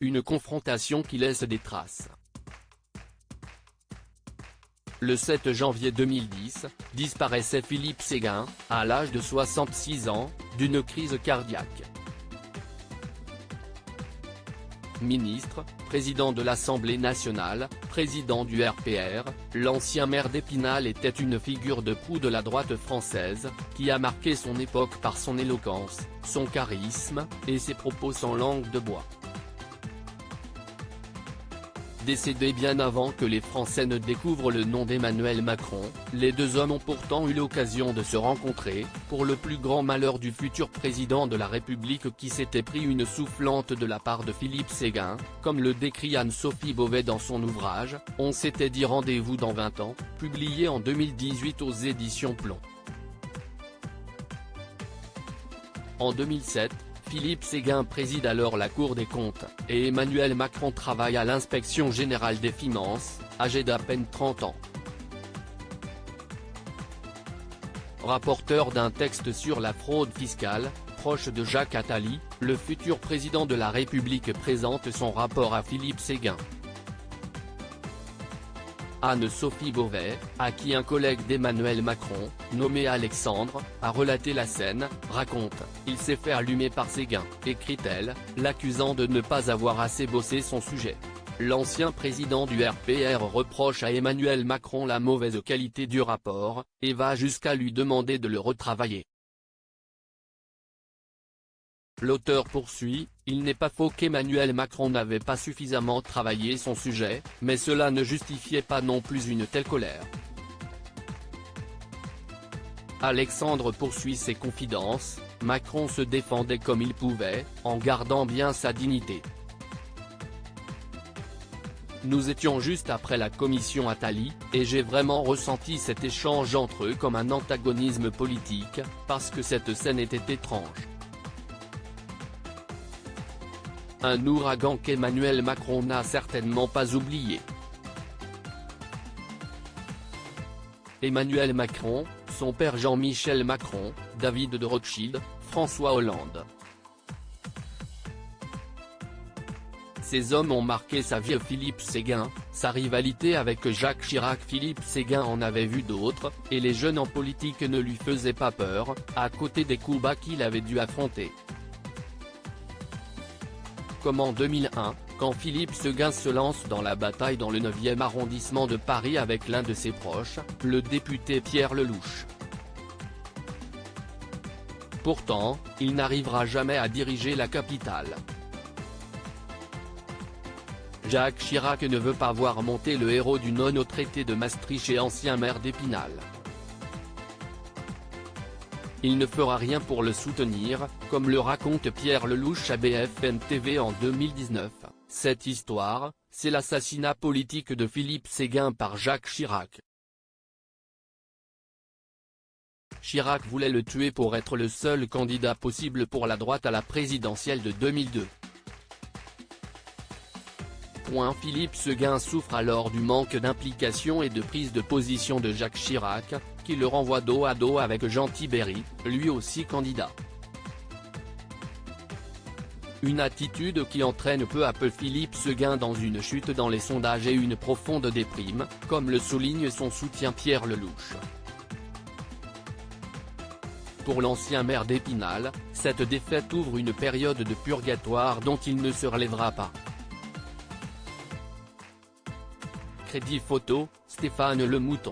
une confrontation qui laisse des traces. Le 7 janvier 2010, disparaissait Philippe Séguin, à l'âge de 66 ans, d'une crise cardiaque. Ministre, président de l'Assemblée nationale, président du RPR, l'ancien maire d'Épinal était une figure de proue de la droite française, qui a marqué son époque par son éloquence, son charisme, et ses propos sans langue de bois. Décédé bien avant que les Français ne découvrent le nom d'Emmanuel Macron, les deux hommes ont pourtant eu l'occasion de se rencontrer, pour le plus grand malheur du futur président de la République qui s'était pris une soufflante de la part de Philippe Séguin, comme le décrit Anne-Sophie Beauvais dans son ouvrage « On s'était dit rendez-vous dans 20 ans », publié en 2018 aux éditions Plomb. En 2007, Philippe Séguin préside alors la Cour des comptes, et Emmanuel Macron travaille à l'Inspection générale des finances, âgé d'à peine 30 ans. Rapporteur d'un texte sur la fraude fiscale, proche de Jacques Attali, le futur président de la République présente son rapport à Philippe Séguin. Anne-Sophie Beauvais, à qui un collègue d'Emmanuel Macron, nommé Alexandre, a relaté la scène, raconte « Il s'est fait allumer par Séguin », écrit-elle, l'accusant de ne pas avoir assez bossé son sujet. L'ancien président du RPR reproche à Emmanuel Macron la mauvaise qualité du rapport, et va jusqu'à lui demander de le retravailler. L'auteur poursuit, il n'est pas faux qu'Emmanuel Macron n'avait pas suffisamment travaillé son sujet, mais cela ne justifiait pas non plus une telle colère. Alexandre poursuit ses confidences, Macron se défendait comme il pouvait, en gardant bien sa dignité. Nous étions juste après la commission Attali, et j'ai vraiment ressenti cet échange entre eux comme un antagonisme politique, parce que cette scène était étrange. Un ouragan qu'Emmanuel Macron n'a certainement pas oublié. Emmanuel Macron, son père Jean-Michel Macron, David de Rothschild, François Hollande. Ces hommes ont marqué sa vie. Philippe Séguin, sa rivalité avec Jacques Chirac. Philippe Séguin en avait vu d'autres, et les jeunes en politique ne lui faisaient pas peur, à côté des coups bas qu'il avait dû affronter. Comme en 2001, quand Philippe Séguin se lance dans la bataille dans le 9e arrondissement de Paris avec l'un de ses proches, le député Pierre Lellouche. Pourtant, il n'arrivera jamais à diriger la capitale. Jacques Chirac ne veut pas voir monter le héros du non au traité de Maastricht et ancien maire d'Épinal. Il ne fera rien pour le soutenir, comme le raconte Pierre Lellouche à BFM TV en 2019. Cette histoire, c'est l'assassinat politique de Philippe Séguin par Jacques Chirac. Chirac voulait le tuer pour être le seul candidat possible pour la droite à la présidentielle de 2002. Philippe Séguin souffre alors du manque d'implication et de prise de position de Jacques Chirac, qui le renvoie dos à dos avec Jean Tibéri, lui aussi candidat. Une attitude qui entraîne peu à peu Philippe Séguin dans une chute dans les sondages et une profonde déprime, comme le souligne son soutien Pierre Lellouche. Pour l'ancien maire d'Épinal, cette défaite ouvre une période de purgatoire dont il ne se relèvera pas. Crédit photo, Stéphane Le Mouton.